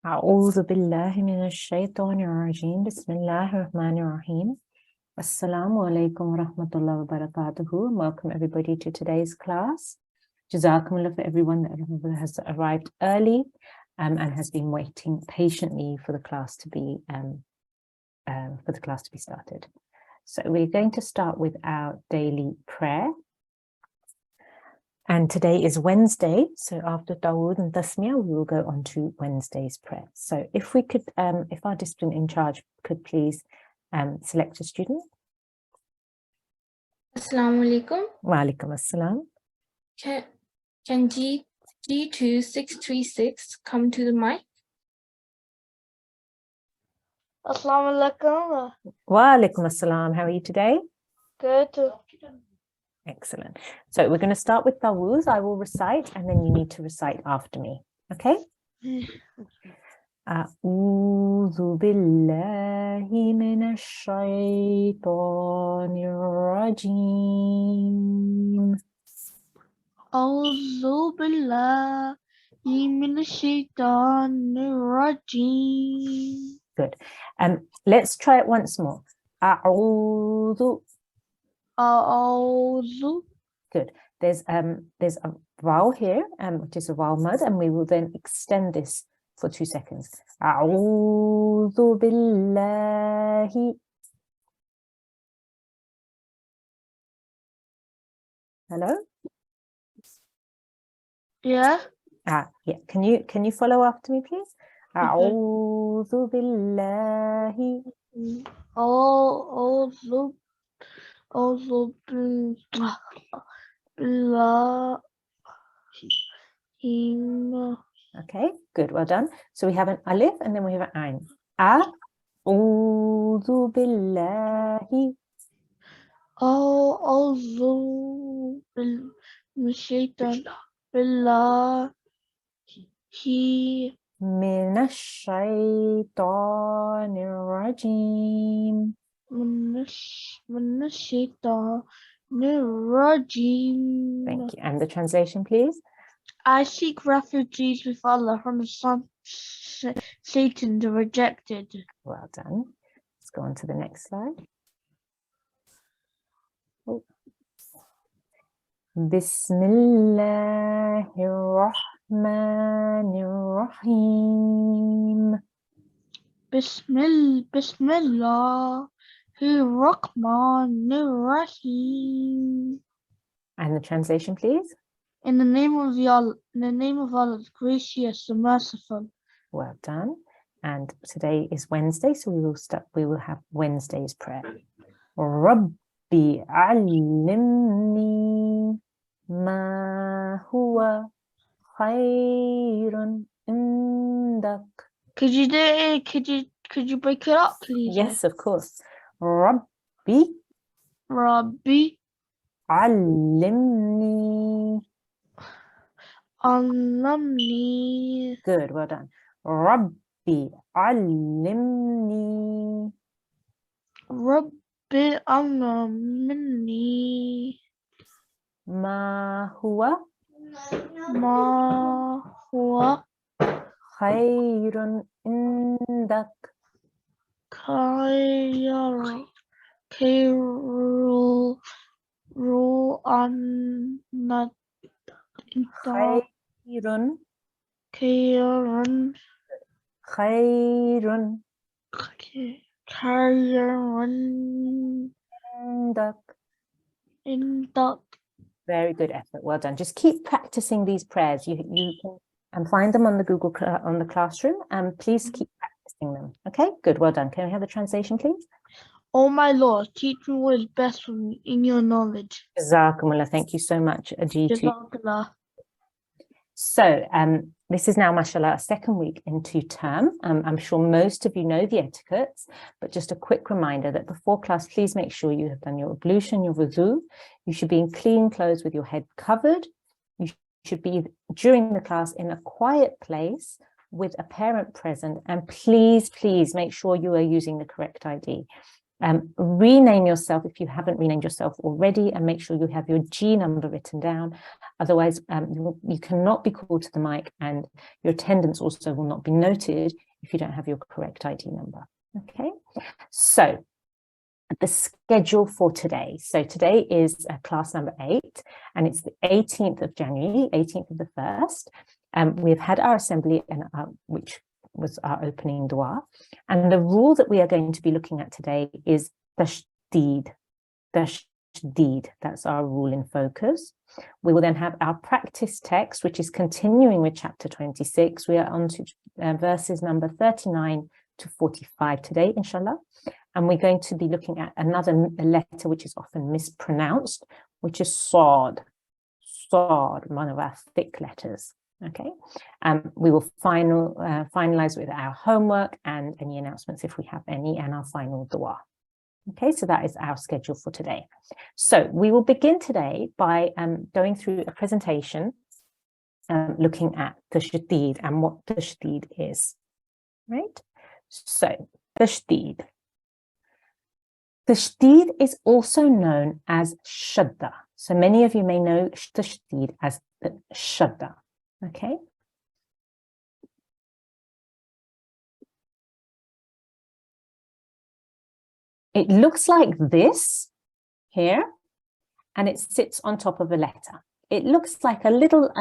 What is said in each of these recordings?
أعوذ بالله من الشيطان الرجيم بسم الله الرحمن الرحيم Assalamu alaikum wa rahmatullahi wa barakatuhu. Welcome everybody to today's class. Jazakumullah for everyone that has arrived early and has been waiting patiently for the class to be started. So we're going to start with our daily prayer. And today is Wednesday, so after Dawood and Tasmiyah, we will go on to Wednesday's prayer. So if we could, if our discipline in charge could please select a student. Assalamu alaikum. Wa alaikum assalam. Can G2 636 come to the mic? Assalamu alaikum. Wa alaikum assalam. How are you today? Good. Excellent. So we're going to start with Dawood. I will recite and then you need to recite after me. Okay? أعوذ بالله من الشيطان الرجيم أعوذ بالله من الشيطان الرجيم. Good. Let's try it once more. أعوذ. أعوذ. Good. There's a vowel here, which is a vowel mode, and we will then extend this for 2 seconds. أعوذ بالله. Hello? Yeah. Yeah. Can you follow after me, please? أعوذ بالله. أعوذ بالله. Okay, good, well done. So we have an alif and then we have an ayn. A'udhu billahi. أعوذ بالشيطان بالله Minash shaitanir rajim. من الشيطان الرجيم. Thank you. And the translation, please. I seek refuge with Allah from the son Satan, the rejected. Well done. Let's go on to the next slide. Oh. Bismillahir Rahmanir Rahim. Bismillahir Rahim. And the translation, please. In the name of Allah, the gracious, the merciful. Well done. And today is Wednesday, so we will have Wednesday's prayer. Rabbi allimni ma huwa khayrun indak. Could you break it up, please? Yes, of course. Rabbi allimni. Allamni. Good, well done. Rabbi allimni. Rabbi allamni. Ma huwa khayrun indak. Khayrun indak. Very good effort. Well done. Just keep practicing these prayers. You can find them on the on the classroom, and please keep practicing them. Okay, good. Well done. Can we have the translation, please? Oh my Lord, teach me what is best for me in your knowledge. Jazakumullah. Thank you so much, G2. Jazakallah. So this is now, mashallah, a second week into term. I'm sure most of you know the etiquettes, but just a quick reminder that before class, please make sure you have done your ablution, your wudu. You should be in clean clothes with your head covered. You should be, during the class, in a quiet place with a parent present. And please, please make sure you are using the correct ID. Rename yourself if you haven't renamed yourself already, and make sure you have your G number written down. Otherwise, you cannot be called to the mic, and your attendance also will not be noted if you don't have your correct ID number. Okay, so the schedule for today. So today is class number 8, and it's the 18th of January, 18th of the 1st. We've had our assembly, and which was our opening dua. And the rule that we are going to be looking at today is tashdid. Tashdid, that's our rule in focus. We will then have our practice text, which is continuing with chapter 26. We are on to verses number 39 to 45 today, inshallah. And we're going to be looking at another letter which is often mispronounced, which is Sad, one of our thick letters. Okay, we will finalize with our homework and any announcements if we have any, and our final dua. Okay, so that is our schedule for today. So we will begin today by going through a presentation, looking at tashdid and what tashdid is. Right? So tashdid. Tashdid is also known as shadda. So many of you may know tashdid as shadda. Okay. It looks like this here, and it sits on top of a letter. It looks like a little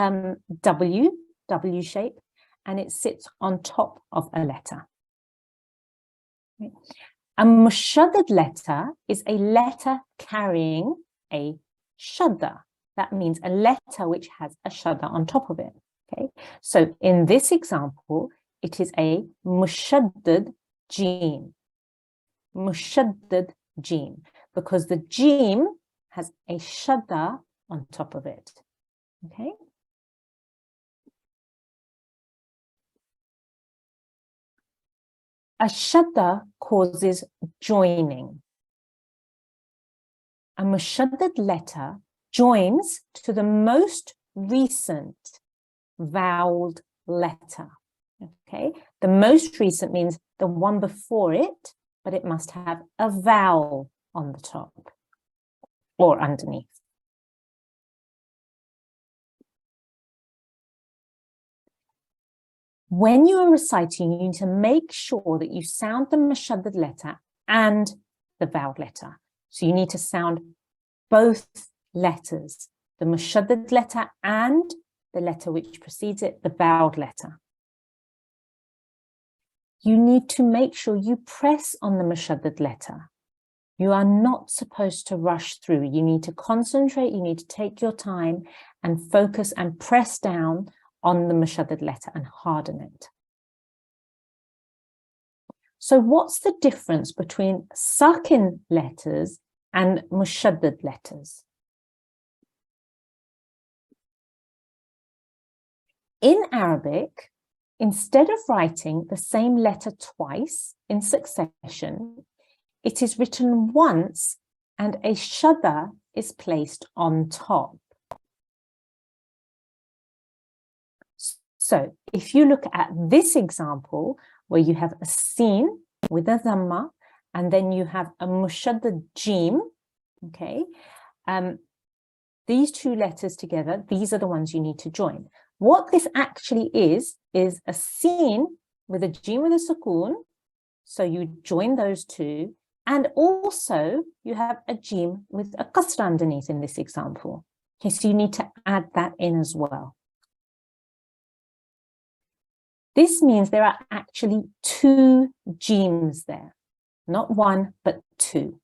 W shape, and it sits on top of a letter. Okay. A mushaddad letter is a letter carrying a shadda. That means a letter which has a shadda on top of it. Okay, so in this example, it is a mushaddad jim. Mushaddad jim, because the jim has a shadda on top of it. Okay. A shadda causes joining. A mushaddad letter joins to the most recent vowelled letter. Okay, the most recent means the one before it, but it must have a vowel on the top or underneath. When you are reciting, you need to make sure that you sound the mushaddad letter and the vowelled letter. So you need to sound both letters, the mushaddad letter and the letter which precedes it, the vowelled letter. You need to make sure you press on the mushaddad letter. You are not supposed to rush through. You need to concentrate, you need to take your time and focus and press down on the mushaddad letter and harden it. So what's the difference between sakin letters and mushaddad letters? In Arabic, instead of writing the same letter twice in succession, it is written once and a shadda is placed on top. So if you look at this example, where you have a sin with a dhamma, and then you have a mushaddad jim, okay, these two letters together, these are the ones you need to join. What this actually is a sin with a jim with a sukoon, so you join those two, and also you have a jim with a kasra underneath in this example. Okay, so you need to add that in as well. This means there are actually two jims there, not one, but two.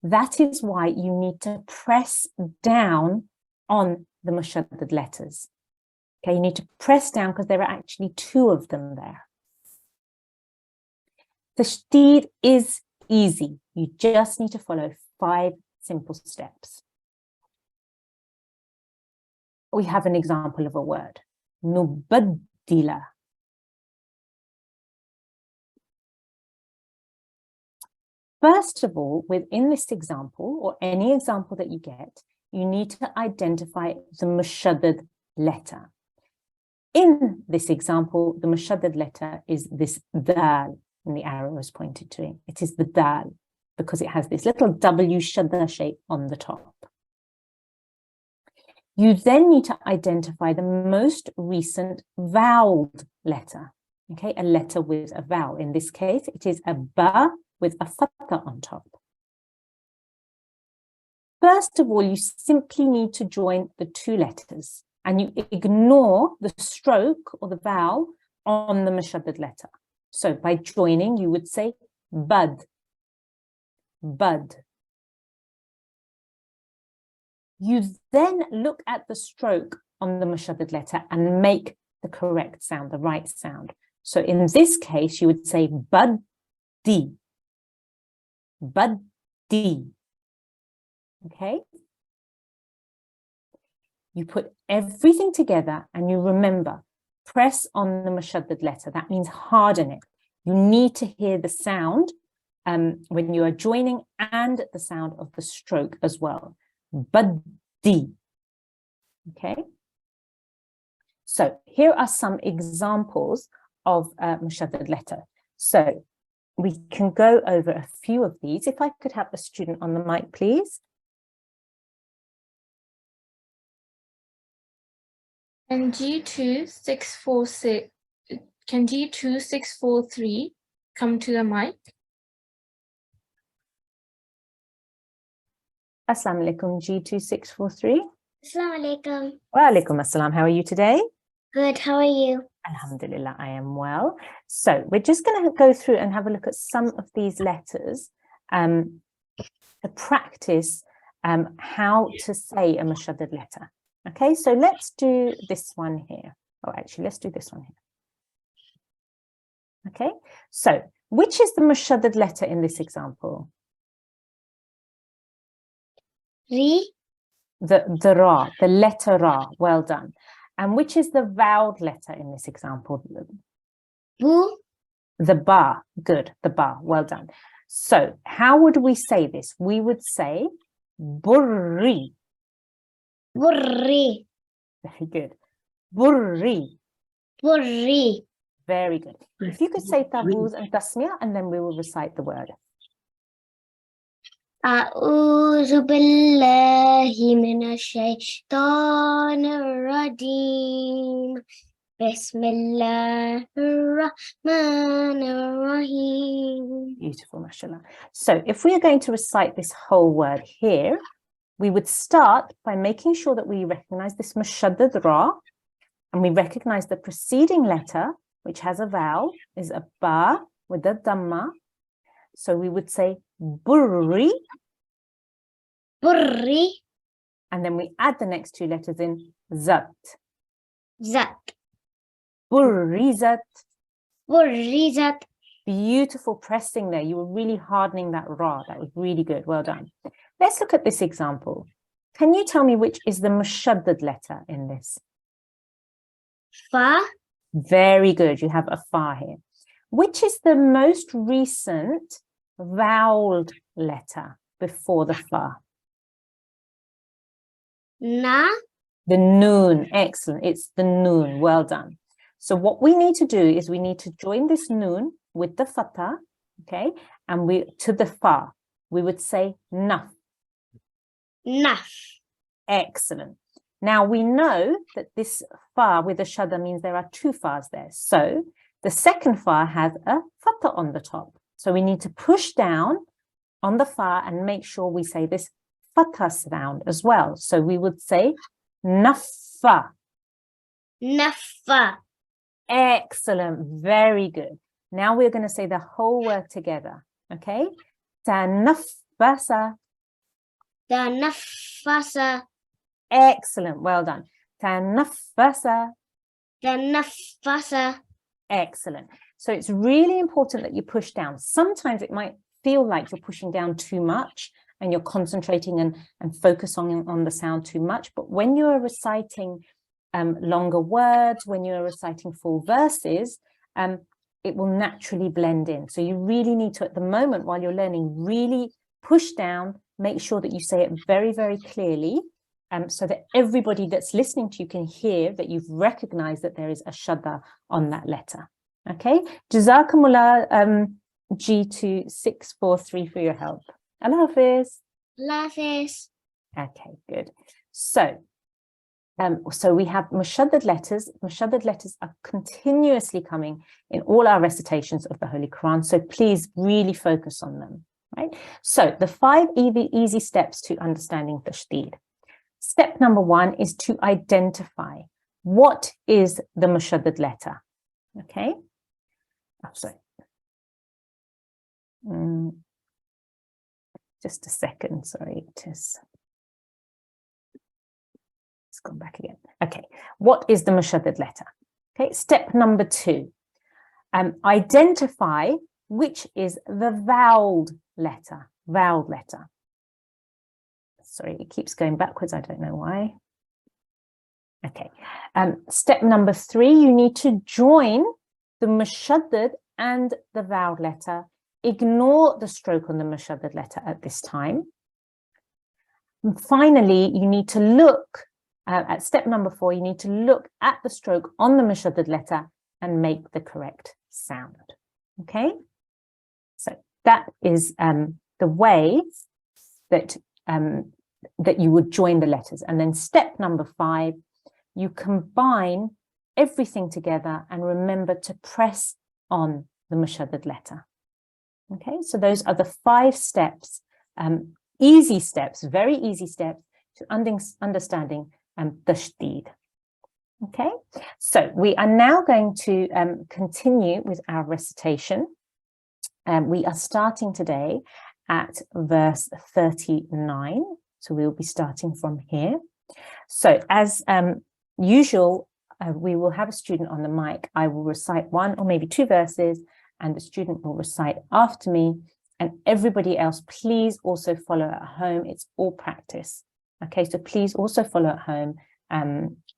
That is why you need to press down on the mushaddad letters. Okay, you need to press down because there are actually two of them there. Tashdid is easy. You just need to follow 5 simple steps. We have an example of a word, nubaddila. First of all, within this example, or any example that you get, you need to identify the mushaddad letter. In this example, the mushaddad letter is this dal. and the arrow is pointed to it. It is the dal, because it has this little W shadda shape on the top. You then need to identify the most recent vowelled letter, okay, a letter with a vowel. In this case, it is a ba with a fatha on top. First of all, you simply need to join the two letters and you ignore the stroke or the vowel on the mushaddad letter. So by joining, you would say bad, bad. You then look at the stroke on the mushaddad letter and make the correct sound, the right sound. So in this case, you would say baddi, baddi. Okay? You put everything together and you remember, press on the mushaddad letter. That means harden it. You need to hear the sound when you are joining and the sound of the stroke as well. Baddi. Okay? So here are some examples of mushaddad letter. So we can go over a few of these. If I could have the student on the mic, please. Can G2 646 can G2 643 come to the mic? Assalamu alaikum, G2 643. Assalamu alaikum. Wa alaikum assalam. How are you today? Good, how are you? Alhamdulillah, I am well. So we're just going to go through and have a look at some of these letters to practice how to say a mushaddad letter. Okay, so let's do this one here. Oh, actually, let's do this one here. Okay, so which is the mushaddad letter in this example? Re, The ra, the letter ra. Well done. And which is the vowelled letter in this example? bu, The ba. Good, the ba. Well done. So how would we say this? We would say burri. burri, Very good. Burri. burri. Very good. If you could say tawuz and tasmiyah, and then we will recite the word. A'udhu billahi minash shaitanir rajeem. Bismillahir rahmanir rahim. Beautiful, mashallah. So if we are going to recite this whole word here, we would start by making sure that we recognize this mushaddad ra, and we recognize the preceding letter, which has a vowel, is a ba with a dhamma. So we would say burri, Burri, and then we add the next two letters in, zat. zat, Burrizat. burrizat. Beautiful pressing there. You were really hardening that ra. That was really good. Well done. Let's look at this example. Can you tell me which is the mushaddad letter in this? Fa, Very good. You have a fa here. Which is the most recent vowelled letter before the fa? na, The noon. Excellent. It's the noon. Well done. So what we need to do is we need to join this noon with the fatha, okay? And we to the fa. We would say naf. naf. Excellent. Now we know that this fa with a shadda means there are two fas there. So the second fa has a fatha on the top. So we need to push down on the fa and make sure we say this fatha sound as well. So we would say nafa. Nafa, Excellent. Very good. Now we're going to say the whole word together. Okay? Tanafasa. tanafasa, Excellent. Well done. Tanafasa. tanafasa. Excellent. So it's really important that you push down. Sometimes it might feel like you're pushing down too much and you're concentrating and focusing on the sound too much. But when you're reciting longer words, when you're reciting full verses, it will naturally blend in. So you really need to, at the moment while you're learning, really push down, make sure that you say it very, very clearly, so that everybody that's listening to you can hear that you've recognized that there is a shadda on that letter. Okay, Jazakumullah G2 643 for your help. Allah Hafiz. Hafiz. Okay, good. So we have mushaddad letters. Mushaddad letters are continuously coming in all our recitations of the Holy Quran. So please really focus on them, right? So the 5 easy steps to understanding tashdid. Step number 1 is to identify what is the mushaddad letter. Okay. Oh, sorry. Just a second. Sorry, it's gone back again. Okay, what is the mushaddad letter? Okay, step number 2, identify which is the vowelled letter. Vowelled letter. Sorry, it keeps going backwards. I don't know why. Okay, step number 3, you need to join the mushaddad and the vowelled letter. Ignore the stroke on the mushaddad letter at this time. And finally, you need to look at step number 4, you need to look at the stroke on the mushaddad letter and make the correct sound. Okay, so that is the way that that you would join the letters. And then step number 5, you combine everything together and remember to press on the mushaddad letter. Okay, so those are the 5 steps, easy steps, very easy steps to understanding tashdid. Okay, so we are now going to continue with our recitation. We are starting today at verse 39. So we'll be starting from here. So as usual, we will have a student on the mic. I will recite 1 or maybe 2 verses, and the student will recite after me. And everybody else, please also follow at home. It's all practice. Okay, so please also follow at home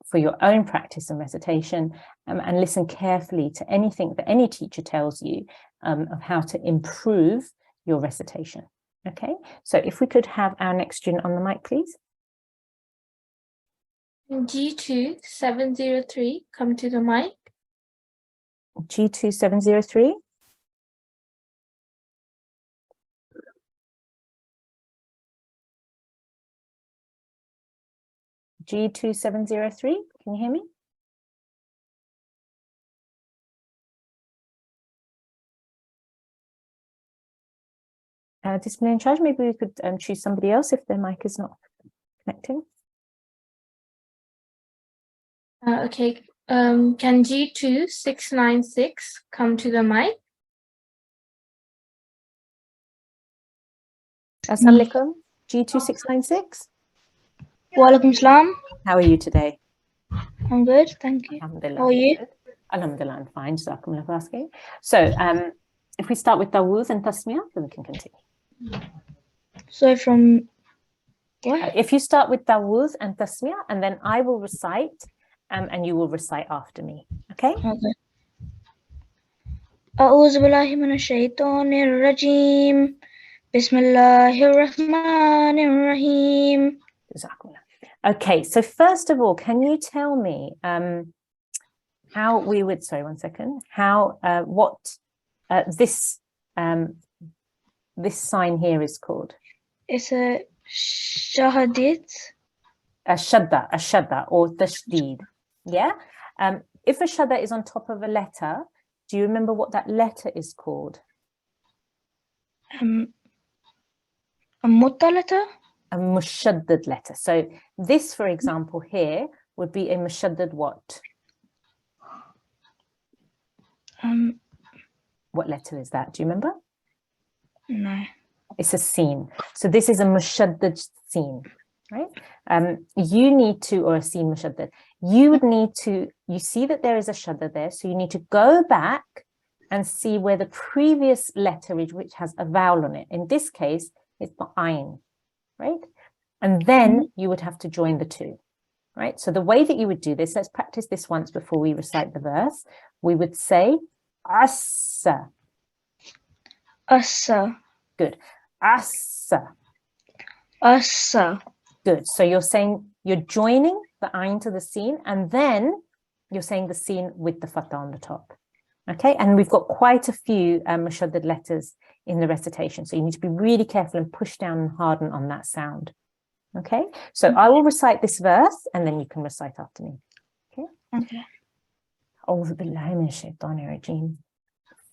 for your own practice and recitation, and listen carefully to anything that any teacher tells you of how to improve your recitation. Okay, so if we could have our next student on the mic, please. G2 703, come to the mic. G2 703. G2 703, can you hear me? Discipline in charge, maybe we could choose somebody else if their mic is not connecting. Okay, can G2 696 come to the mic? Assalamu alaikum, G2 696. Walaikum salam. How are you today? I'm good, thank you. Alhamdulillah. How are you? Good. Alhamdulillah, I'm fine. Jazakumullah for asking. So if we start with Dawud and Tasmiyah, then we can continue. So from what? If you start with Dawud and Tasmiyah, and then I will recite, and you will recite after me. Okay? Okay. أعوذ بالله من الشيطان الرجيم بسم الله الرحمن الرحيم. Okay, so first of all, can you tell me how we would, sorry, 1 second, how, what this sign here is called? It's a shahadit. A shadda or tashdid. Yeah? If a shadda is on top of a letter, do you remember what that letter is called? A mutta letter? A mushaddad letter. So this, for example, here would be a mushaddad what? What letter is that? Do you remember? No. It's a sin. So this is a mushaddad sin, right? You need to, or a sin mushaddad, you would need to, you see that there is a shadda there, so you need to go back and see where the previous letter is, which has a vowel on it. In this case, it's the ayn, right? And then you would have to join the 2, right? So the way that you would do this, let's practice this once before we recite the verse. We would say, assa. Assa. Good. Assa. Assa. Good. So you're saying, you're joining the ayn to the sin, and then you're saying the sin with the fatha on the top. Okay, and we've got quite a few mushaddad letters in the recitation, so you need to be really careful and push down and harden on that sound. Okay, so I will recite this verse and then you can recite after me. Okay. Okay. أعوذ بالله من الشيطان الرجيم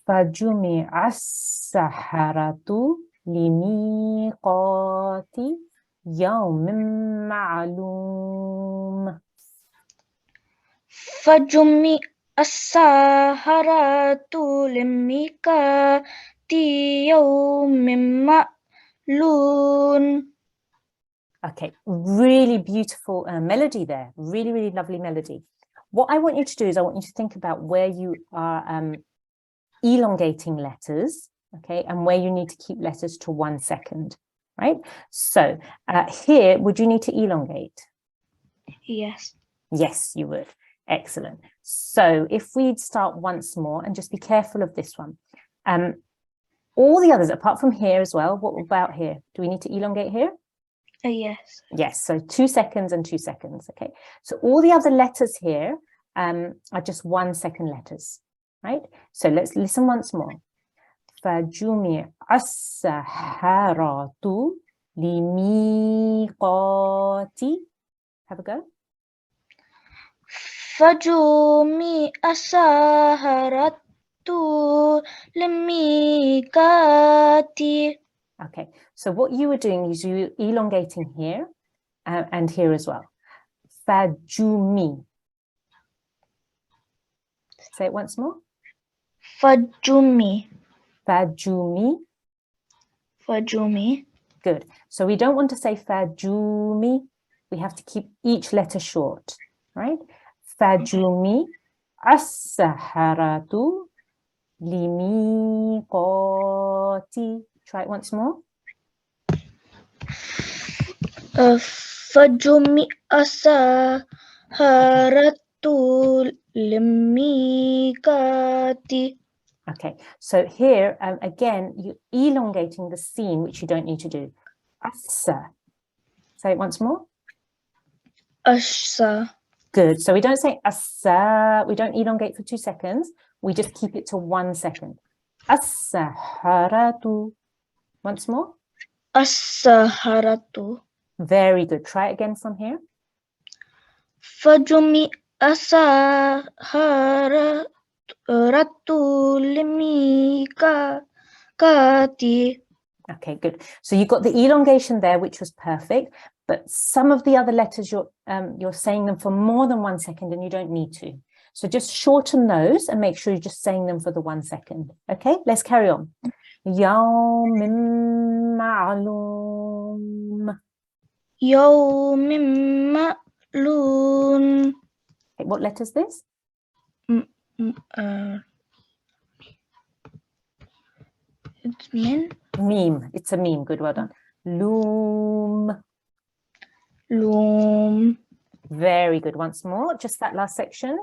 فجمع السحرة لميقات يوم معلوم. فجمع السحرة لميقات يوم معلوم. Okay, really beautiful melody there. Really, really lovely melody. What I want you to do is I want you to think about where you are elongating letters, okay, and where you need to keep letters to 1 second, right? So here, would you need to elongate? Yes. Yes, you would. Excellent. So if we'd start once more and just be careful of this one. All the others, apart from here as well, what about here? Do we need to elongate here? Yes. Yes, so 2 seconds and 2 seconds, okay? So all the other letters here are just 1 second letters, right? So let's listen once more. فَجُمِعَ السَّحَرَةُ لِمِيقَاتِ. Have a go. فجمع السحرة لميقات. Okay, so what you were doing is you were elongating here and here as well. Fajumi. Say it once more. فجمع. Fajumi. فجمع. Good. So we don't want to say fajumi. We have to keep each letter short, right? Fajumi as-saharatu limiqati. Try it once more. فجمع السحرة لميقات. Okay, so here again, you're elongating the scene, which you don't need to do. Asa. Say it once more. Asa. Good. So we don't say asa. We don't elongate for 2 seconds. We just keep it to 1 second. As-saharatu. Once more. السحرة. Very good. Try it again from here. فجمع السحرة لميقات. Okay, good. So you got the elongation there, which was perfect. But some of the other letters, you're saying them for more than 1 second and you don't need to. So just shorten those and make sure you're just saying them for the 1 second. Okay, let's carry on. يوم معلوم. يوم معلوم. Okay, what letter is this? It's min. Meme. It's a meme. Good, well done. Loom. Loom. Very good. Once more, just that last section.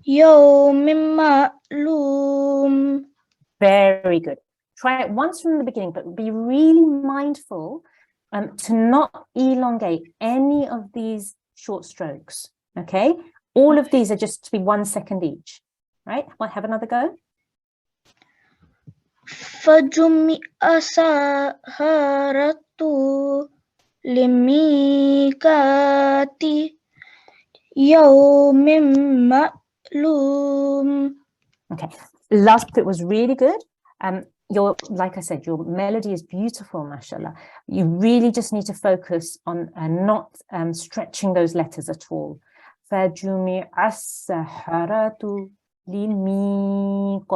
يوم معلوم. Very good. Try it once from the beginning, but be really mindful to not elongate any of these short strokes. Okay, all of these are just to be 1 second each. Right? Might have another go. فجمع السحرة لميقات يوم معلوم. Okay, last bit was really good. Like I said, your melody is beautiful, mashallah. You really just need to focus on not stretching those letters at all. فَجُمِعَ السَّحَرَةُ لِمِيقَاتِ.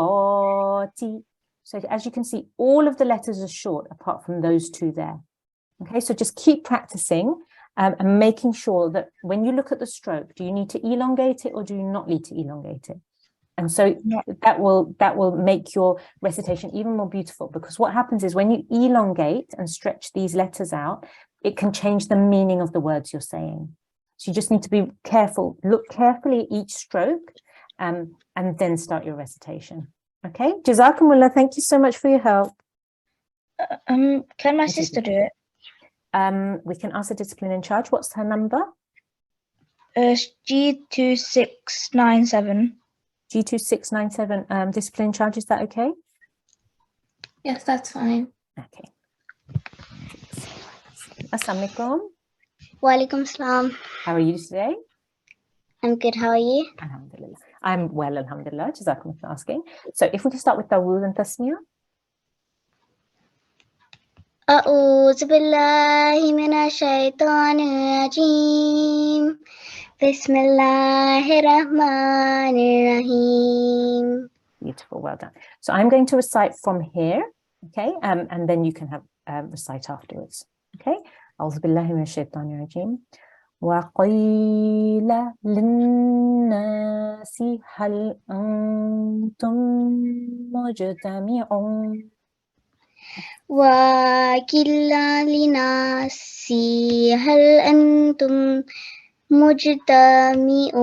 So as you can see, all of the letters are short apart from those two there. Okay, so just keep practicing and making sure that when you look at the stroke, do you need to elongate it or do you not need to elongate it? And so that will make your recitation even more beautiful, because what happens is when you elongate and stretch these letters out, it can change the meaning of the words you're saying. So you just need to be careful, look carefully at each stroke and then start your recitation. Okay, Jazakumullah, thank you so much for your help. Can my sister do it? We can ask the discipline in charge. What's her number? G2697. G2 697 discipline charge, is that okay? Yes, that's fine. Okay. Assalamu alaikum. Walaikum salam. How are you today? I'm good. How are you? Alhamdulillah. I'm well, alhamdulillah. Jazakum for asking. So if we can start with Tawud and Tasmiyah. أعوذ بالله من الشيطان الرجيم بسم الله الرحمن الرحيم. Beautiful, well done. So I'm going to recite from here, okay, and then you can have recite afterwards, okay. أعوذ بالله من الشيطان الرجيم وقيل للناس هل أنتم مجتمعون. وقيل للناس هل أنتم مجتمعون.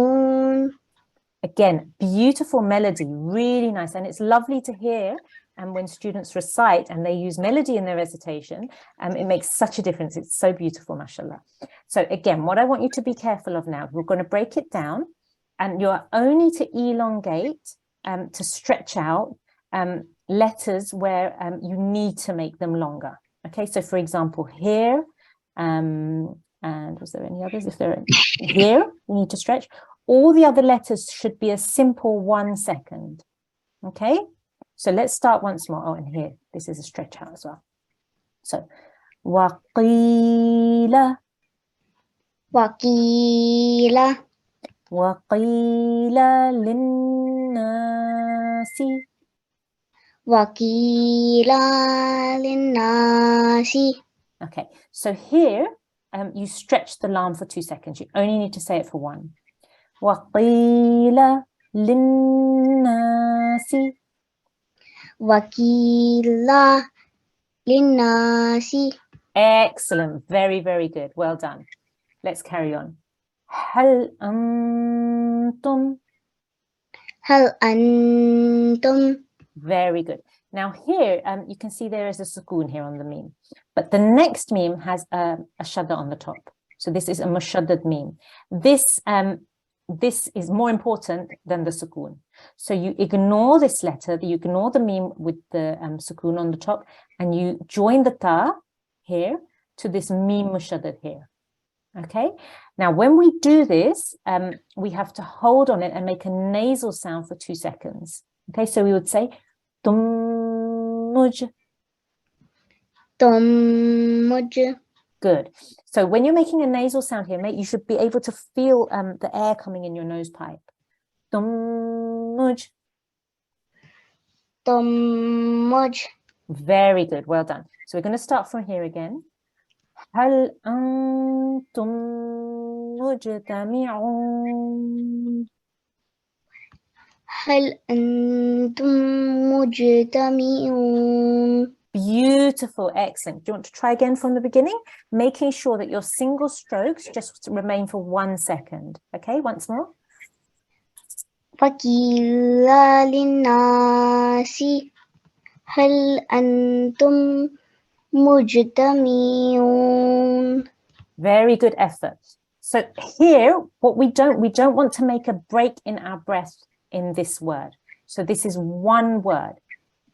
Again, beautiful melody, really nice, and it's lovely to hear. And when students recite and they use melody in their recitation, it makes such a difference. It's so beautiful, mashallah. So again, what I want you to be careful of now, we're going to break it down, and you're only to elongate, to stretch out letters where you need to make them longer. Okay, so for example, here, and was there any others? If there are here, you need to stretch. All the other letters should be a simple 1 second. Okay, so let's start once more. Oh, and here, this is a stretch out as well. So, وَقِيلَ وقيل وَقِيلَ لِلنَّاسِ. وقيل للناس. Okay, so here, you stretch the lam for 2 seconds. You only need to say it for 1. وَقِيلَ لِلنَّاسِ. وقيل للناس. Excellent, very, very good. Well done. Let's carry on. هل أنتم. هل أنتم. Very good. Now here, you can see there is a sukoon here on the meme, but the next meme has a shadda on the top. So this is a mushaddad meme. This is more important than the sukoon. So you ignore this letter, you ignore the meme with the sukoon on the top, and you join the ta here to this meme mushaddad here. Okay, now when we do this, we have to hold on it and make a nasal sound for 2 seconds. Okay, so we would say Tummuj. Tummuj. Good. So when you're making a nasal sound here, mate, you should be able to feel the air coming in your nose pipe. Tummuj. Tummuj. Very good. Well done. So we're going to start from here again. هل أنتم مجتمعون. هل أنتم مجتمعون. Beautiful, excellent. Do you want to try again from the beginning? Making sure that your single strokes just remain for 1 second. Okay, once more. وقيل للناس هل أنتم مجتمعون. Very good effort. So here, what we don't want to make a break in our breath in this word. So this is one word.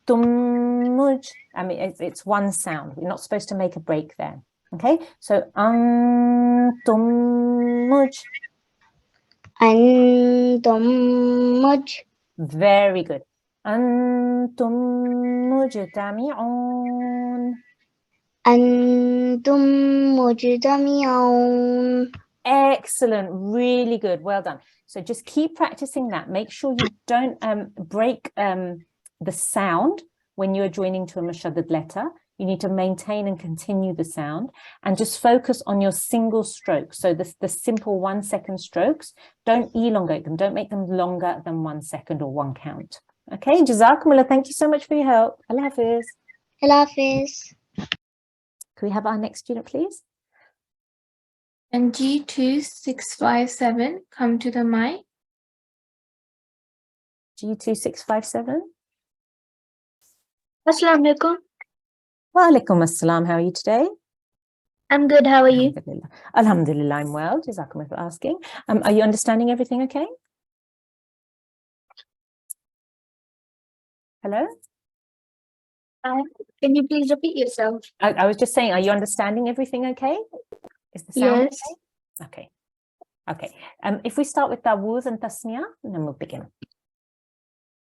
Tummuj. I mean, it's one sound. We're not supposed to make a break there. Okay, so tummuj. أنتم Very good. أنتم مجتمعون. أنتم مجتمعون. Excellent, really good, well done. So just keep practicing that. Make sure you don't break the sound when you're joining to a mushaddad letter. You need to maintain and continue the sound, and just focus on your single strokes. So the simple 1 second strokes, don't elongate them, don't make them longer than 1 second or 1 count. Okay, Jazakumullah, thank you so much for your help. Allah Hafiz. Allah Hafiz. Can we have our next student, please? And G2 657, come to the mic. G2 657. Assalamu alaikum. Wa alaikum assalam. How are you today? I'm good. How are you? Alhamdulillah. Alhamdulillah, I'm well. Jazakumullah for asking. Are you understanding everything okay? Hello? Can you please repeat yourself? I was just saying, are you understanding everything okay? Is the sound Yes. okay? Okay. If we start with Tawuz and Tasniya, then we'll begin.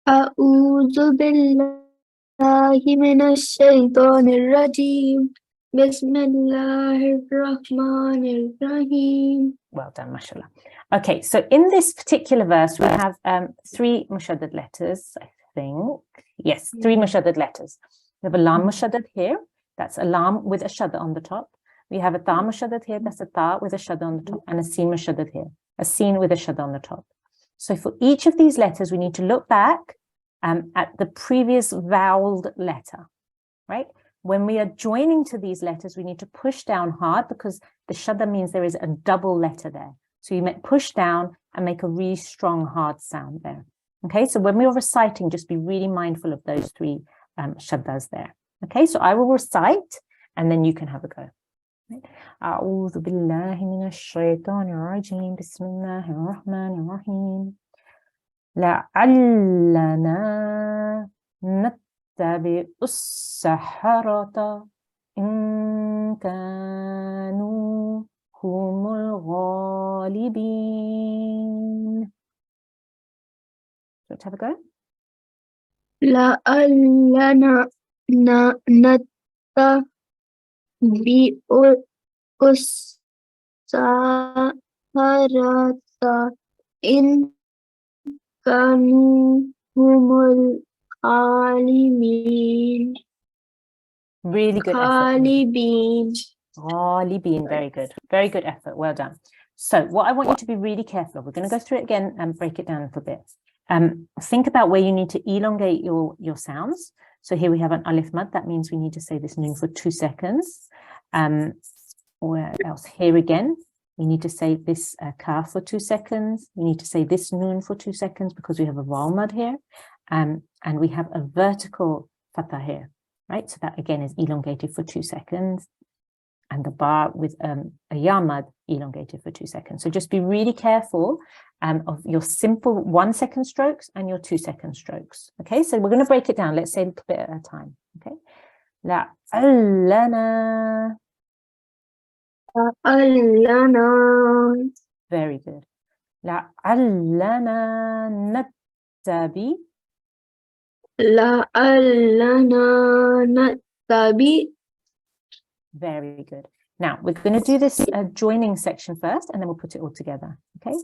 أعوذ بالله من الشيطان الرجيم بسم الله الرحمن الرحيم. Well done, mashallah. Okay, so in this particular verse, we have 3 mushaddad letters, I think. Yes, 3 mushaddad letters. We have a lam mushaddad here. That's a lam with a shadda on the top. We have a ta mushaddad here. That's a ta with a shadda on the top. And a sin mushaddad here. A sin with a shadda on the top. So for each of these letters, we need to look back at the previous vowelled letter, right? When we are joining to these letters, we need to push down hard because the shadda means there is a double letter there. So you push down and make a really strong, hard sound there. Okay, so when we're reciting, just be really mindful of those 3 shaddas there. Okay, so I will recite and then you can have a go. أعوذ بالله من الشيطان الرجيم بسم الله الرحمن الرحيم لعلنا نتبع السحرة إن كانوا هم الغالبين. Let's have a go. لعلنا نتبع السحرة إن كانوا هم الغالبين. Really good effort. غالبين. Ghalibin, very good. Very good effort. Well done. So what I want you to be really careful of, we're going to go through it again and break it down a little bit. Think about where you need to elongate your sounds. So here we have an alif mad. That means we need to say this noon for 2 seconds. Where else? Here again, we need to say this kaf for 2 seconds. We need to say this noon for 2 seconds because we have a vowel mad here. And we have a vertical fatha here, right? So that again is elongated for 2 seconds. And the bar with a yamad elongated for 2 seconds. So just be really careful of your simple 1 second strokes and your 2 second strokes. Okay, so we're going to break it down. Let's say a little bit at a time. Okay. لعلنا. لعلنا. Very good. لعلنا نتبع. لعلنا نتبع. Very good. Now we're going to do this joining section first, and then we'll put it all together. Okay.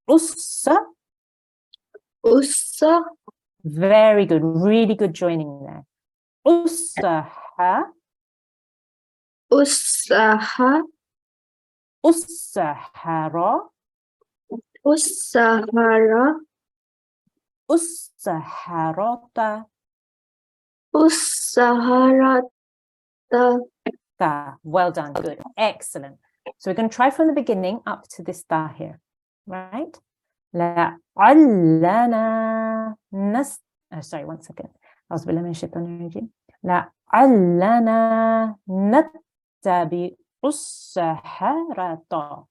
Ussa. Ussa. Very good. Really good joining there. Ussaha. Ussaha. Ussahara. Ussahara. Ussaharata. Ussaharata. Well done. Good. Excellent. So we're going to try from the beginning up to this ta here. Right? لعلنا sorry, 1 second. أعوذ بالله من الشيطان الرجيم. لعلنا نتبع السحرة.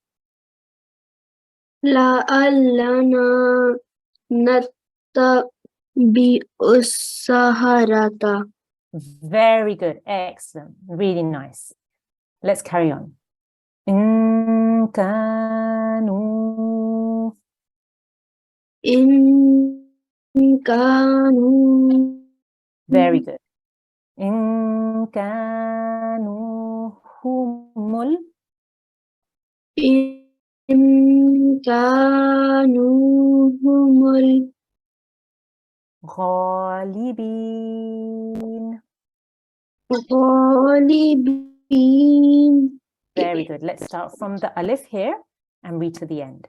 لعلنا نتبع السحرة. Very good. Excellent. Really nice. Let's carry on. إن كانوا. إن كانوا. Very good. إن كانوا هم إن كانوا هم الغالبين. غالبين. Very good. Let's start from the alif here and read to the end.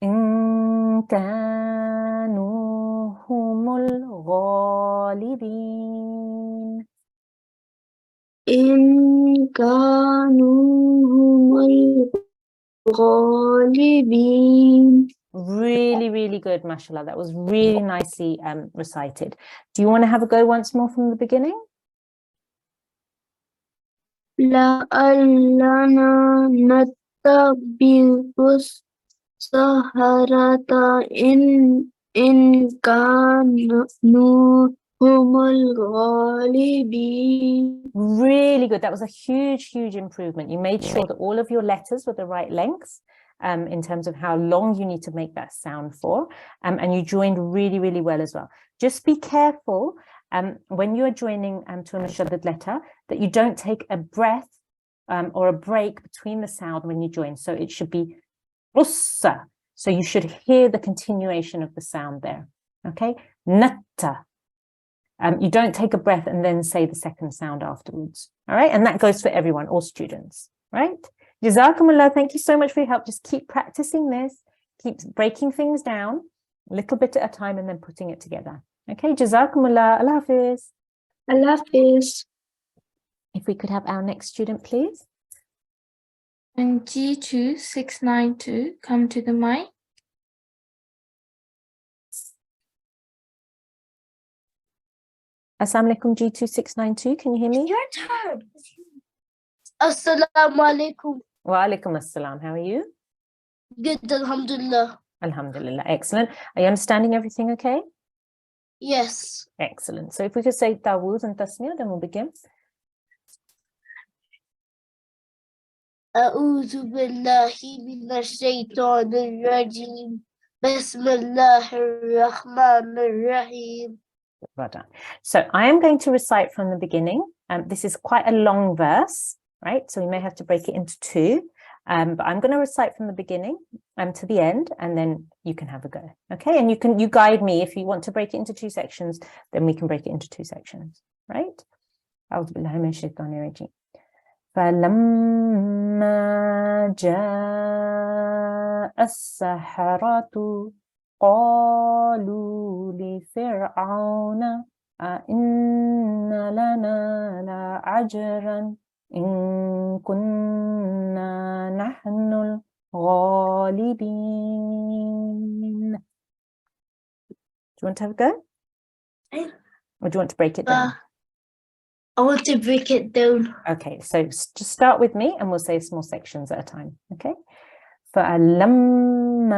إن كانوا هم الغالبين. إن كانوا هم الغالبين. Really, really good, mashallah. That was really nicely recited. Do you want to have a go once more from the beginning? لعلنا نتبع السحرة إن كانوا هم الغالبين. Really good. That was a huge improvement. You made sure that all of your letters were the right length in terms of how long you need to make that sound for. And you joined really well as well. Just be careful when you're joining to a mushaddad letter that you don't take a breath or a break between the sound when you join. So it should be russa. So you should hear the continuation of the sound there. Okay, natta. You don't take a breath and then say the second sound afterwards. All right, and that goes for everyone, all students, right? Jazakumullah, thank you so much for your help. Just keep practicing this, keep breaking things down a little bit at a time and then putting it together. Okay, Jazakumullah, Allah Hafiz. Allah Hafiz. If we could have our next student, please. And G2 692, come to the mic. Assalamu alaikum G2 692, can you hear me? Your turn. Assalamu alaikum. Wa alaikum assalam, how are you? Good, alhamdulillah. Alhamdulillah, excellent. Are you understanding everything okay? Yes. Excellent. So if we could say Tawuz and Tasmiyah, then we'll begin. أعوذ بالله من الشيطان الرجيم. بسم الله الرحمن الرحيم. Well done. So I am going to recite from the beginning. This is quite a long verse, right? So we may have to break it into two. But I'm going to recite from the beginning to the end, and then you can have a go. Okay, and you guide me if you want to break it into two sections, then we can break it into two sections, right? أعوذ بالله من الشيطان الرجيم. فلما جاء السحرة قالوا لفرعون أئن لنا لأجرا إن كنا نحن الغالبين. Do you want to have a go? Or do you want to break it down? I want to break it down. Okay, so just start with me and we'll say small sections at a time. Okay. فَلَمَّا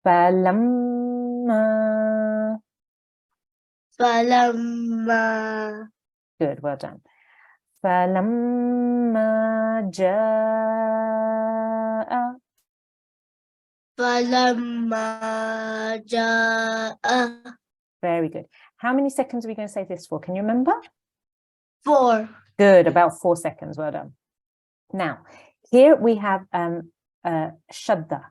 فلما Good, well done. فَلَمَّا جاء. Very good. How many seconds are we going to say this for? Can you remember? 4. Good, about 4 seconds. Well done. Now, here we have shadda,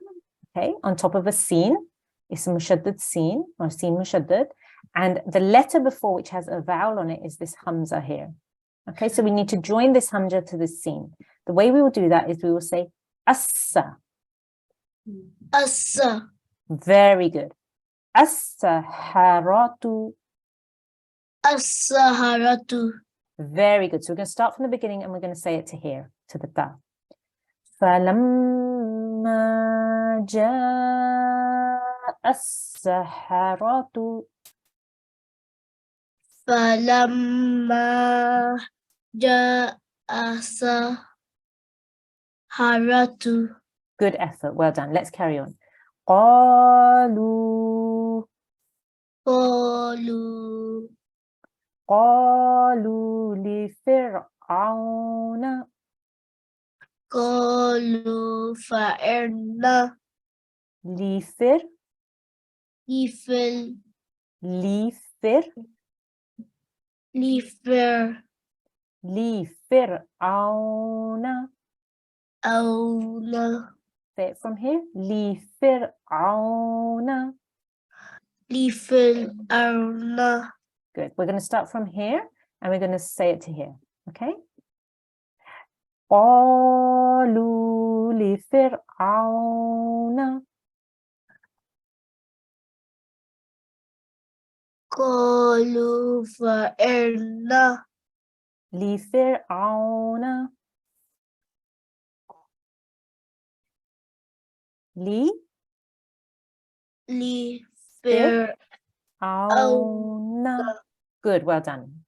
okay, on top of a sin. It's a mushaddad sin, or sin mushaddad. And the letter before, which has a vowel on it, is this hamza here. Okay, so we need to join this hamza to the sin. The way we will do that is we will say assa. Assa. Very good. As-saharatu. As-saharatu. Very good. So we're going to start from the beginning and we're going to say it to here, to the ta. فَلَمَّا جَاءَ السَّحَرَةُ. فَلَمَّا جَاءَ السَّحَرَةُ. Good effort. Well done. Let's carry on. قَالُوا لِفِرْعَوْنَ. قالوا فعلنا لِفِرْعَوْنَ. أونا Say it from here. لِفِرْعَوْنَ. لفرعون. Good. We're going to start from here and we're going to say it to here. Okay? قالوا لفرعون. قالوا فعلنا لفرعون. لفرعون. Good, well done.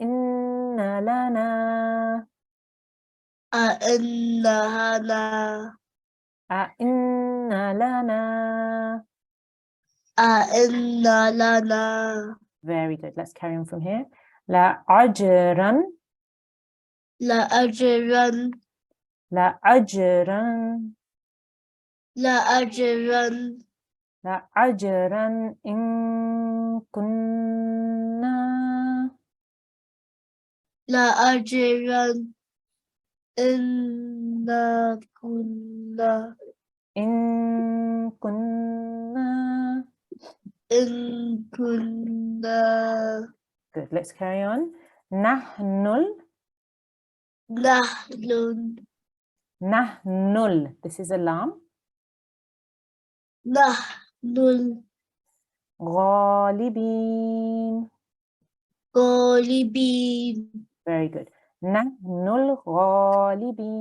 إن لنا أئن لنا أئن لنا. أئن لنا Very good. Let's carry on from here. لأجرا لأجرا لأجرا لأجرا لأجرا إن كنا لأجرا إنا كنا إن كنا. إن كنا Good. Let's carry on. نحن نحن. This is a lam. نحن غالبين. الغالبين Very good. نحن الغالبين.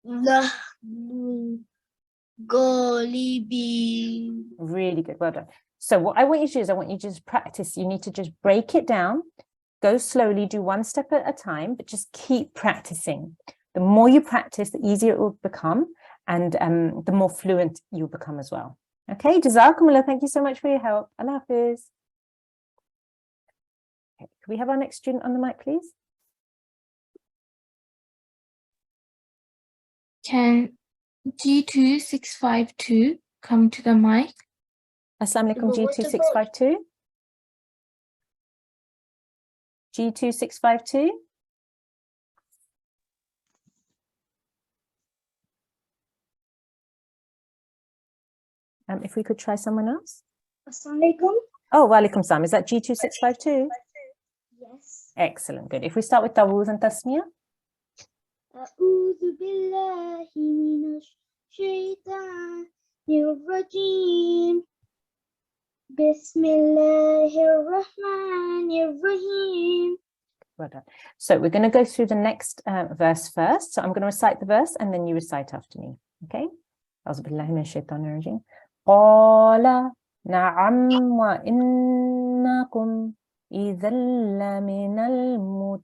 نحن الغالبين. Really good. Well done. So what I want you to do is I want you to just practice. You need to just break it down. Go slowly, do one step at a time, but just keep practicing. The more you practice, the easier it will become, and the more fluent you'll become as well. Okay, Jazakumullah, thank you so much for your help. Allah Hafiz. Okay, can we have our next student on the mic, please? Can G2652 come to the mic? Assalamu alaikum, But what G2652. G2652. If we could try someone else. Assalamualaikum. Oh, walaikum salam. Is that G2652? Yes. Excellent, good. If we start with Tawuz and Tasmiyah. أعوذ بالله من الشيطان الرجيم بسم الله الرحمن الرحيم. Well done. So we're going to go through the next verse first. So I'm going to recite the verse and then you recite after me. Okay? أعوذ بالله من الشيطان الرجيم. قال نعم وإنكم إذا لمن المقربين.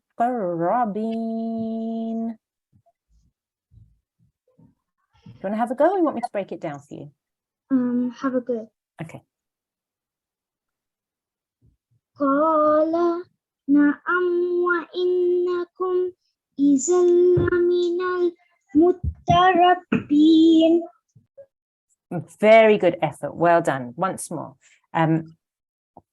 Do you want to have a go or you want me to break it down for you? Have a go. Okay. قال نعم وإنكم إذا لمن المقربين. Very good effort. Well done. Once more.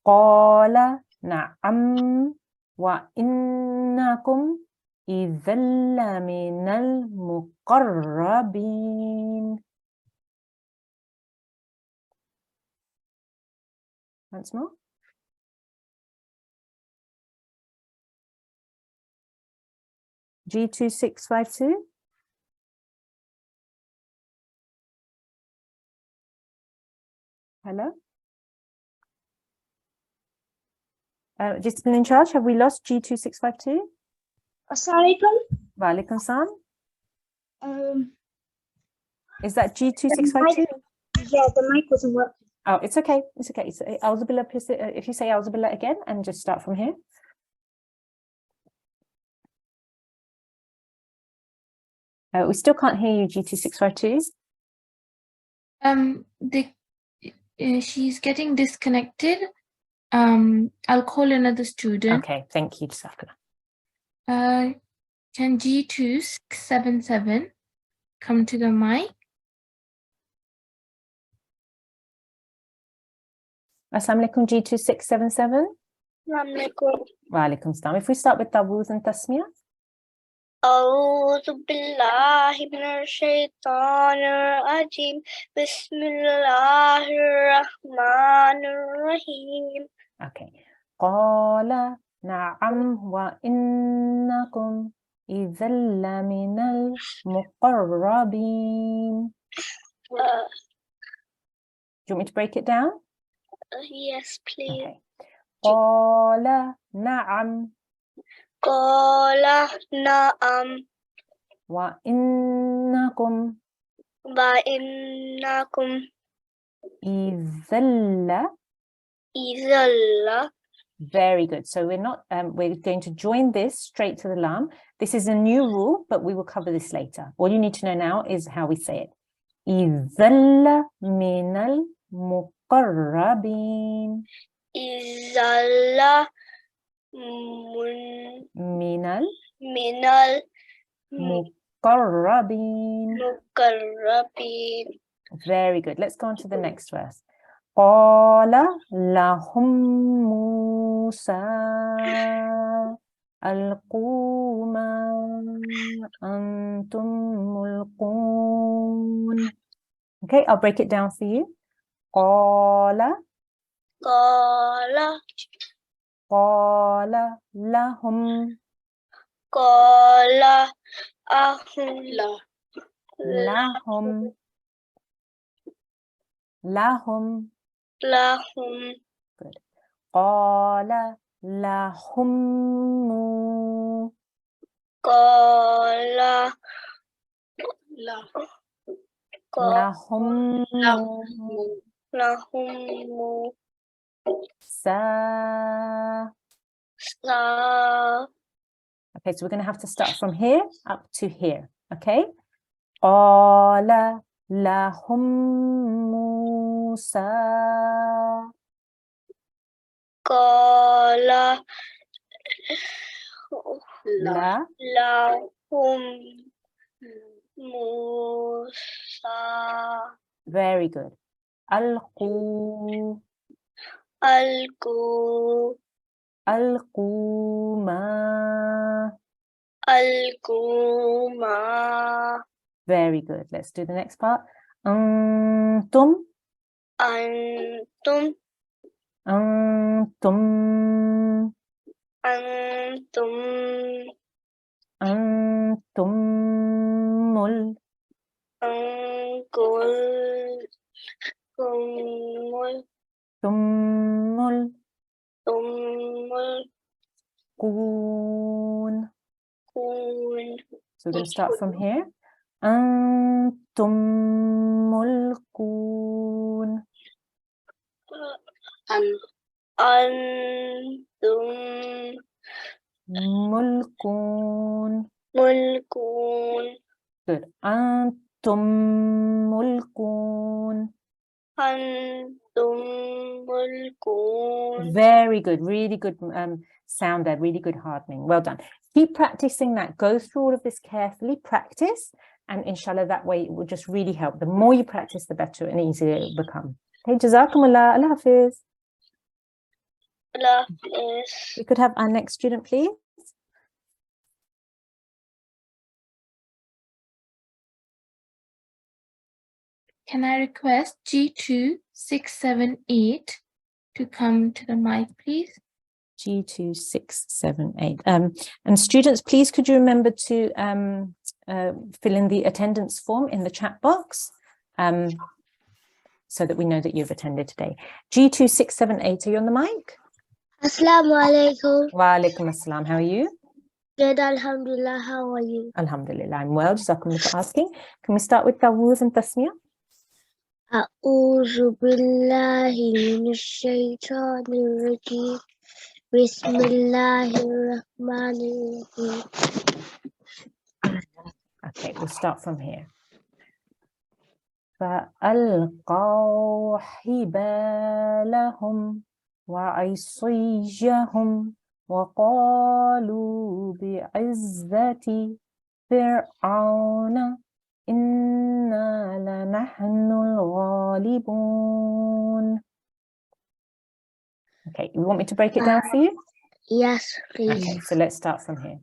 قال نعم وإنكم إذا لمن المقربين. Once more. G2652. Hello? Just been in charge. Have we lost G2652? Assalamualaikum. Walaikum salam. Um, Is that G2652? Yeah, the mic wasn't working. Oh, it's okay. It's okay. So, if you say Auzubillah again and just start from here. We still can't hear you, G2652. She's getting disconnected. I'll call another student. Okay, thank you, Jazakallah. Can G2677 come to the mic? Assalamu alaikum, G2677. Assalamualaikum. Wa alaikum salam. If we start with Tawuz and Tasmiyah. أعوذ بالله من الشيطان الرجيم بسم الله الرحمن الرحيم. Okay. قال نعم وإنكم إذا لمن المقربين. Do you want me to break it down? Yes, please. Okay. قال نعم قال نعم وإنكم وإنكم إذا Izalla. Very good. So we're not, we're going to join this straight to the lam. This is a new rule, but we will cover this later. All you need to know now is how we say it. Izalla minal muqarrabin. Izalla Minal minal muqarrabin. mukarrabin. Very good. Let's go on to the next verse. Qala lahum Musa alqu ma antum mulqun. Okay, I'll break it down for you. Qala lahum Qala lahum. lahum Good. Qala lahum Qala lahum lahum sa. sa. Okay, so we're going to have to start from here up to here. Okay. Qala lahum Musa. Qala lahum Musa Very good. Alqu ma. Al-Quma. Very good. Let's do the next part. Antum Antum antumul tumul kun. So we're going to start from here. Antumul kun. Mulkun. Mulkun. Good. Antum mulkun. Antum mulkun. Very good. Really good sound there. Really good hardening. Well done. Keep practicing that. Go through all of this carefully. Practice. And inshallah, that way it will just really help. The more you practice, the better and easier it will become. Okay, Jazakumullah. Allah Hafiz. Allah is. We could have our next student, please. Can I request G2 678 to come to the mic, please? G2 678. And students, please could you remember to fill in the attendance form in the chat box so that we know that you've attended today. G2 678, are you on the mic? Assalamu alaikum. Wa alaikum assalam. How are you? Good, alhamdulillah. How are you? Alhamdulillah, I'm well. Jazakumullah for asking. Can we start with Tawuz and Tasmiyah? A'udhu billahi minash shaitanir rajim. Bismillahir rahmanir rahim. Okay, we'll start from here. فَأَلْقَوْا حِبَالَهُمْ وَعِصِيَّهُمْ وَقَالُوا بِعِزَّةِ فِرْعَوْنَ إِنَّا لَنَحْنُ الْغَالِبُونَ. Okay, you want me to break it down for you? Yes, please. Okay, so let's start from here.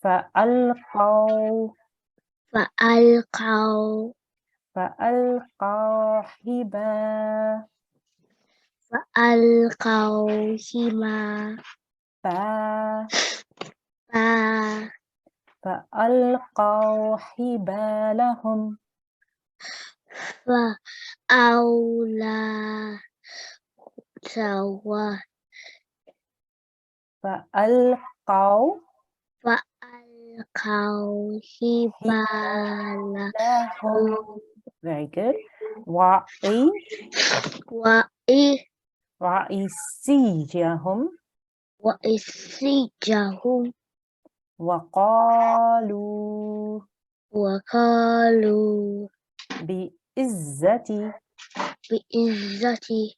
فَأَلْقَوْا فَأَلْقَوْا حِبَالَهُمْ فَأَلْقَوْا حِمَا فَأَلْقَوْا حِبَالَهُمْ فَأَوْلَى سَوَى فَأَلْقَوْا حِبَالَهُمْ. Very good. رئيسيهم وإسيجهم وقالوا وقالوا بعزة بإزة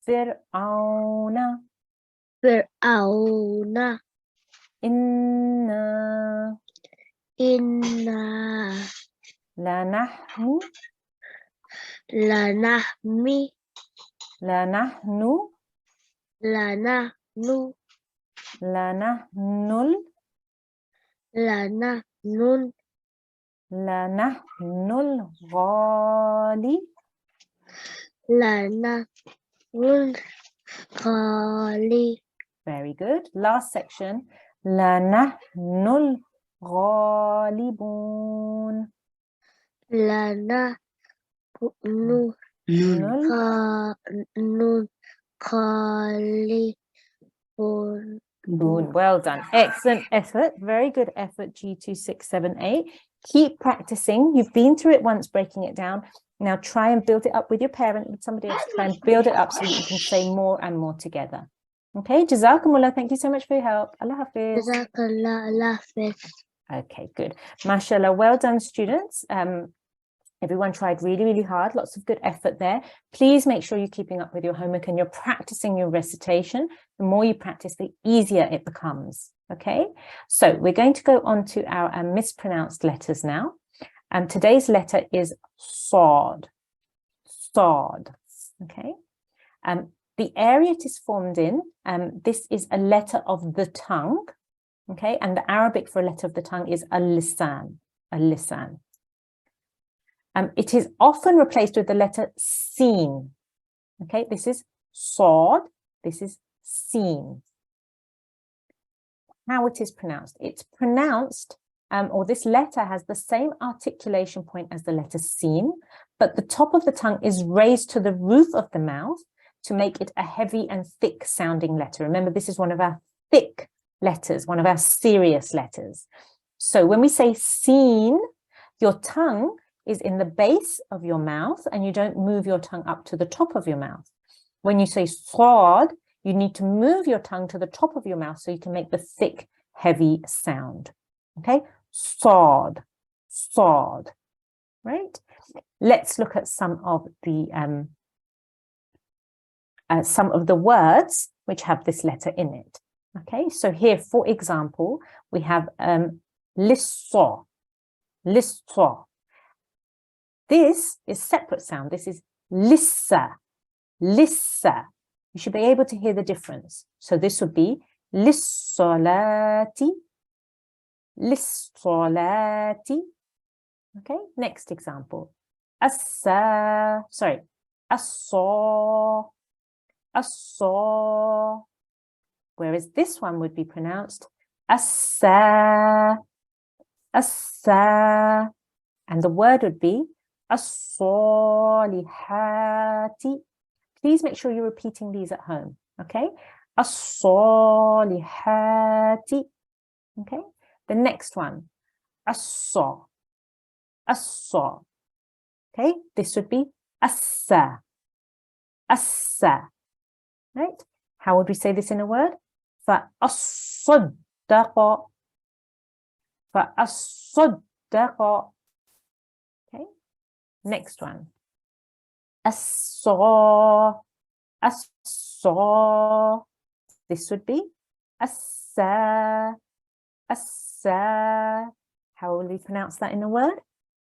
فرعون فرعون إنا إنا لنحن لنحمي لنحن لنحن لنحن لنحن لنحن الغالي لنحن الغالي very good last section لنحن الغالبون لنحن نل الغالبون well done excellent effort very good effort G2678 keep practicing you've been through it once breaking it down now try and build it up with your parent with somebody else try and build it up so that you can say more and more together okay Jazakumullah thank you so much for your help Allah Hafiz Jazakallah Allah Hafiz. okay good mashallah well done students everyone tried really hard lots of good effort there please make sure you're keeping up with your homework and you're practicing your recitation the more you practice the easier it becomes okay so we're going to go on to our mispronounced letters now and today's letter is Sod okay the area it is formed in this is a letter of the tongue okay and the Arabic for a letter of the tongue is al-lisan it is often replaced with the letter Sin. Okay, this is Sod, this is Sin. How it is pronounced? It's pronounced, or this letter has the same articulation point as the letter Sin, but the top of the tongue is raised to the roof of the mouth to make it a heavy and thick sounding letter. Remember, this is one of our thick letters, one of our serious letters. So when we say Sin, your tongue is in the base of your mouth and you don't move your tongue up to the top of your mouth. When you say Sod, you need to move your tongue to the top of your mouth so you can make the thick, heavy sound. Okay, Sod, right? Let's look at some of the words which have this letter in it. Okay, so here, for example, we have Lisso. This is separate sound. This is lissa. You should be able to hear the difference. So this would be lissolati. Okay, next example. Asso. Whereas this one would be pronounced assa. And the word would be as-solihati. Please make sure you're repeating these at home, okay? As-solihati. Okay? The next one, as-so. Okay? This would be assa. Right? How would we say this in a word? Fa-as-saddaqa. Okay, next one. As-saw. This would be assa. How will we pronounce that in a word?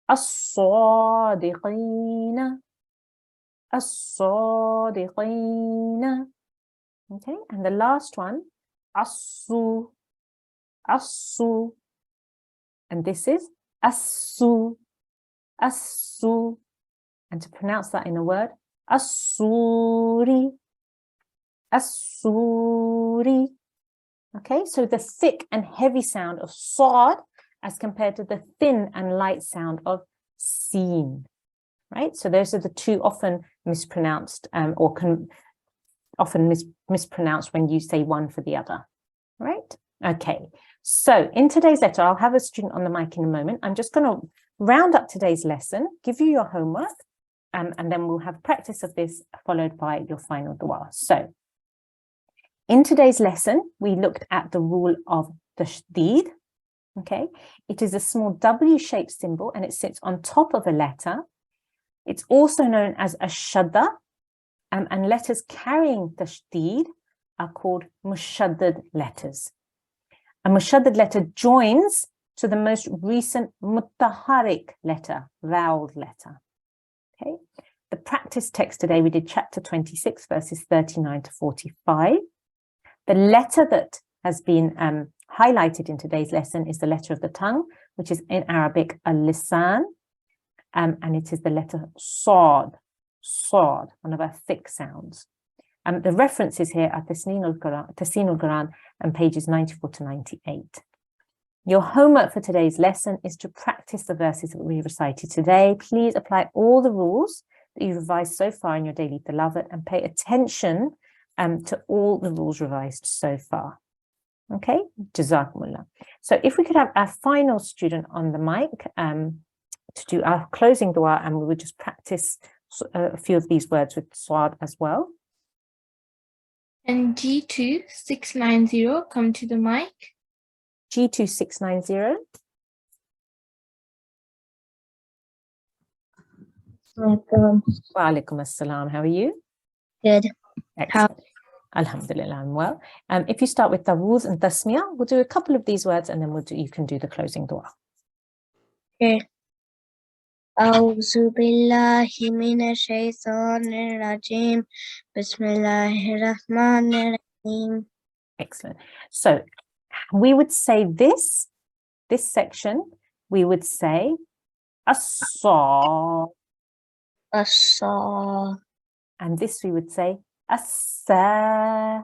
As-sadiqina. Okay, and the last one, as-su. And this is as-su. And to pronounce that in a word, as-suri. Okay, so the thick and heavy sound of Sod as compared to the thin and light sound of Sin. Right, so those are the two often mispronounced often mispronounced when you say one for the other. Right, okay. So in today's letter, I'll have a student on the mic in a moment. I'm just going to round up today's lesson, give you your homework, and then we'll have practice of this followed by your final dua. So in today's lesson, we looked at the rule of tashdid. Okay, it is a small W-shaped symbol and it sits on top of a letter. It's also known as a shadda, and letters carrying tashdid are called mushaddad letters. A mushaddad letter joins to the most recent mutaharik letter, vowelled letter. Okay, the practice text today, we did chapter 26, verses 39 to 45. The letter that has been highlighted in today's lesson is the letter of the tongue, which is in Arabic al-lisan, and it is the letter sad, one of our thick sounds. The references here are Talimul-Quran and pages 94 to 98. Your homework for today's lesson is to practice the verses that we recited today. Please apply all the rules that you've revised so far in your daily tilawat and pay attention to all the rules revised so far. Okay, Jazakumullah. So if we could have our final student on the mic to do our closing dua, and we would just practice a few of these words with Swad as well. And G2 690, come to the mic. G2 690. Wa alaikum assalam. How are you? Good. Excellent. Alhamdulillah, I'm well. If you start with Tawuz and Tasmiyah, we'll do a couple of these words and then you can do the closing dua. Okay. A'udhu billahi minash shaitanir rajim. Bismillahir rahmanir rahim. Excellent. So we would say this section, we would say as-sa, Asa. and this we would say as-sa.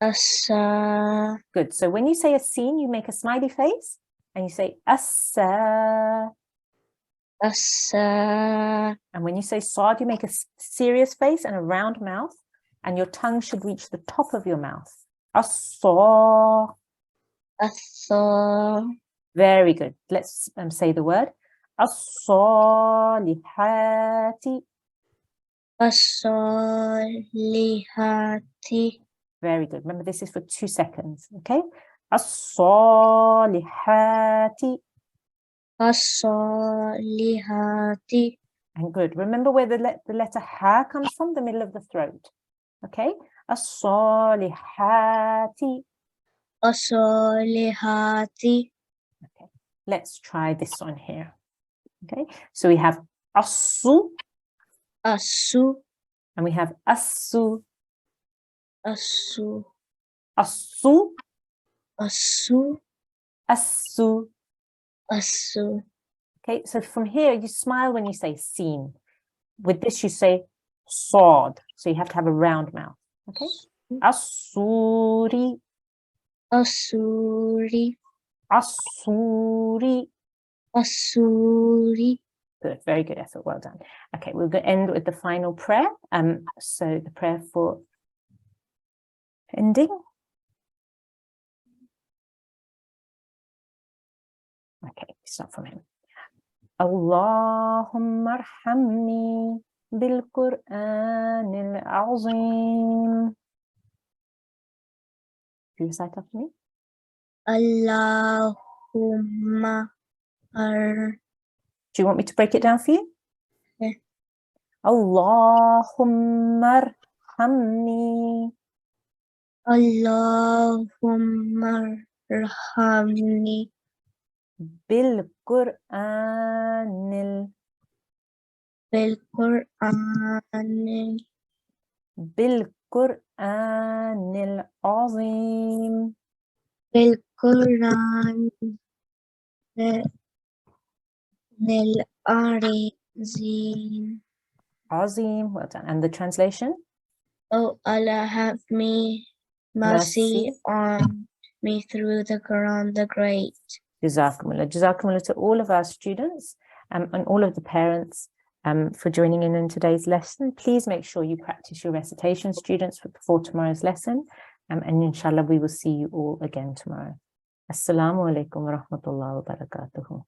Asa. Good. So when you say a scene, you make a smiley face and you say as-sa. Asa. And when you say sad, you make a serious face and a round mouth, and your tongue should reach the top of your mouth. As-sa. Asa. Very good. Let's say the word as-salihati. As-salihati. Very good. Remember, this is for 2 seconds. Okay. As-salihati. As-salihati. And good. Remember where the letter ha comes from, the middle of the throat. Okay. As-salihati. As-salihati. Okay. Let's try this one here. Okay. So we have asu, Asu. and we have asu, Asu. asu, Asu. asu. Asu. Okay. So from here, you smile when you say seen. With this, you say sod. So you have to have a round mouth. Okay. Asuri, Asuri. asuri. Asuri. Good, very good effort, well done. Okay, we're going to end with the final prayer. So the prayer for ending. Okay, start from him. Allahumma arhamni bil-Qur'an al-azim. Do you recite after me? Allahumma Do you want me to break it down for you? Yeah. Allahumma arhamni. Allahumma arhamni Bil-Qur'an bil-Qur'an al-azim. bil-Qur'an al-azim. Azim, well done. And the translation? Oh Allah, have mercy on me through the Quran the Great. Jazakumullah. Jazakumullah to all of our students and all of the parents for joining in today's lesson. Please make sure you practice your recitation, students, before tomorrow's lesson. And inshallah, we will see you all again tomorrow. Assalamu alaikum wa rahmatullahi wa barakatuhu.